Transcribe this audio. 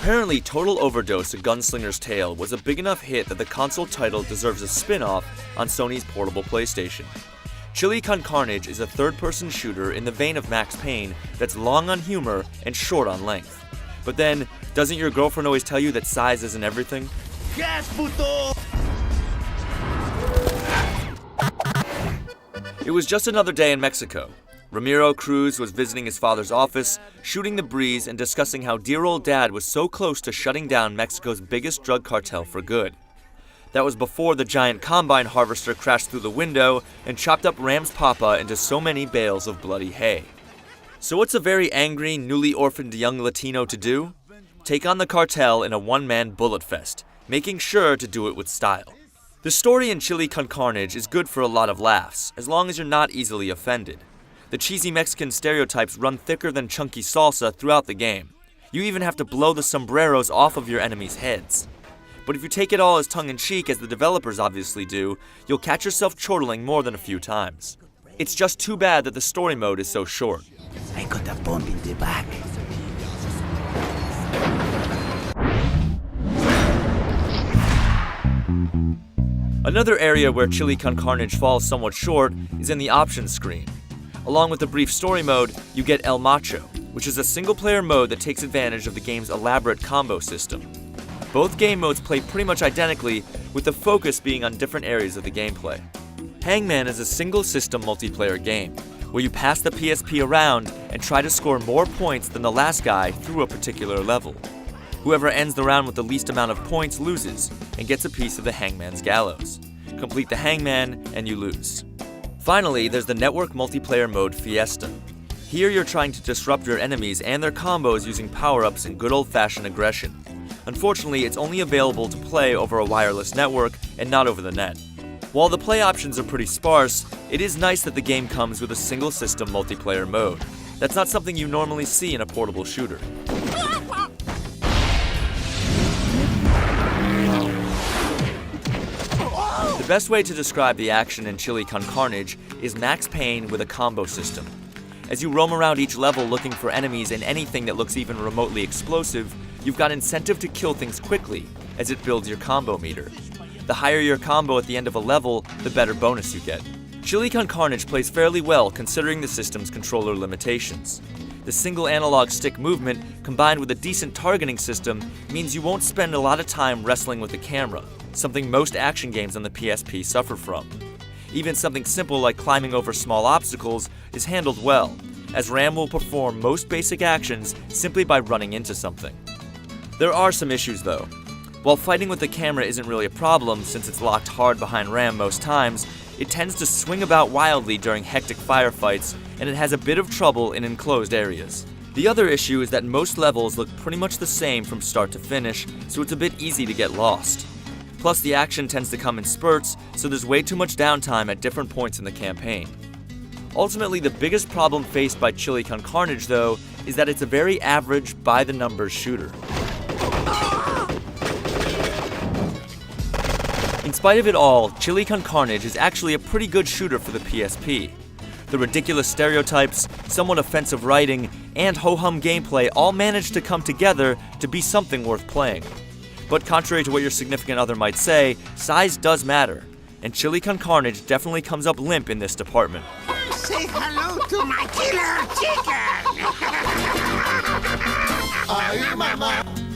Apparently, Total Overdose: A Gunslinger's Tale was a big enough hit that the console title deserves a spin-off on Sony's portable PlayStation. Con Carnage is a third-person shooter in the vein of Max Payne that's long on humor and short on length. But then, doesn't your girlfriend always tell you that size isn't everything? Gas, puto! It was just another day in Mexico. Ramiro Cruz was visiting his father's office, shooting the breeze and discussing how dear old dad was so close to shutting down Mexico's biggest drug cartel for good. That was before the giant combine harvester crashed through the window and chopped up Ram's papa into so many bales of bloody hay. So what's a very angry, newly orphaned young Latino to do? Take on the cartel in a one-man bullet fest, making sure to do it with style. The story in Con Carnage is good for a lot of laughs, as long as you're not easily offended. The cheesy Mexican stereotypes run thicker than chunky salsa throughout the game. You even have to blow the sombreros off of your enemies' heads. But if you take it all as tongue-in-cheek, as the developers obviously do, you'll catch yourself chortling more than a few times. It's just too bad that the story mode is so short. I got a bomb in the back. Another area where Con Carnage falls somewhat short is in the options screen. Along with the brief story mode, you get El Macho, which is a single-player mode that takes advantage of the game's elaborate combo system. Both game modes play pretty much identically, with the focus being on different areas of the gameplay. Hangman is a single-system multiplayer game, where you pass the PSP around and try to score more points than the last guy through a particular level. Whoever ends the round with the least amount of points loses, and gets a piece of the Hangman's gallows. Complete the Hangman, and you lose. Finally, there's the network multiplayer mode Fiesta. Here you're trying to disrupt your enemies and their combos using power-ups and good old-fashioned aggression. Unfortunately, it's only available to play over a wireless network and not over the net. While the play options are pretty sparse, it is nice that the game comes with a single-system multiplayer mode. That's not something you normally see in a portable shooter. The best way to describe the action in Con Carnage is Max Payne with a combo system. As you roam around each level looking for enemies and anything that looks even remotely explosive, you've got incentive to kill things quickly, as it builds your combo meter. The higher your combo at the end of a level, the better bonus you get. Con Carnage plays fairly well considering the system's controller limitations. The single analog stick movement, combined with a decent targeting system, means you won't spend a lot of time wrestling with the camera, something most action games on the PSP suffer from. Even something simple like climbing over small obstacles is handled well, as Ram will perform most basic actions simply by running into something. There are some issues though. While fighting with the camera isn't really a problem since it's locked hard behind Ram most times, it tends to swing about wildly during hectic firefights, and it has a bit of trouble in enclosed areas. The other issue is that most levels look pretty much the same from start to finish, so it's a bit easy to get lost. Plus, the action tends to come in spurts, so there's way too much downtime at different points in the campaign. Ultimately, the biggest problem faced by Con Carnage, though, is that it's a very average, by-the-numbers shooter. In spite of it all, Con Carnage is actually a pretty good shooter for the PSP. The ridiculous stereotypes, somewhat offensive writing, and ho-hum gameplay all manage to come together to be something worth playing. But contrary to what your significant other might say, size does matter, and Con Carnage definitely comes up limp in this department. Say hello to my killer chicken! Ay, mama!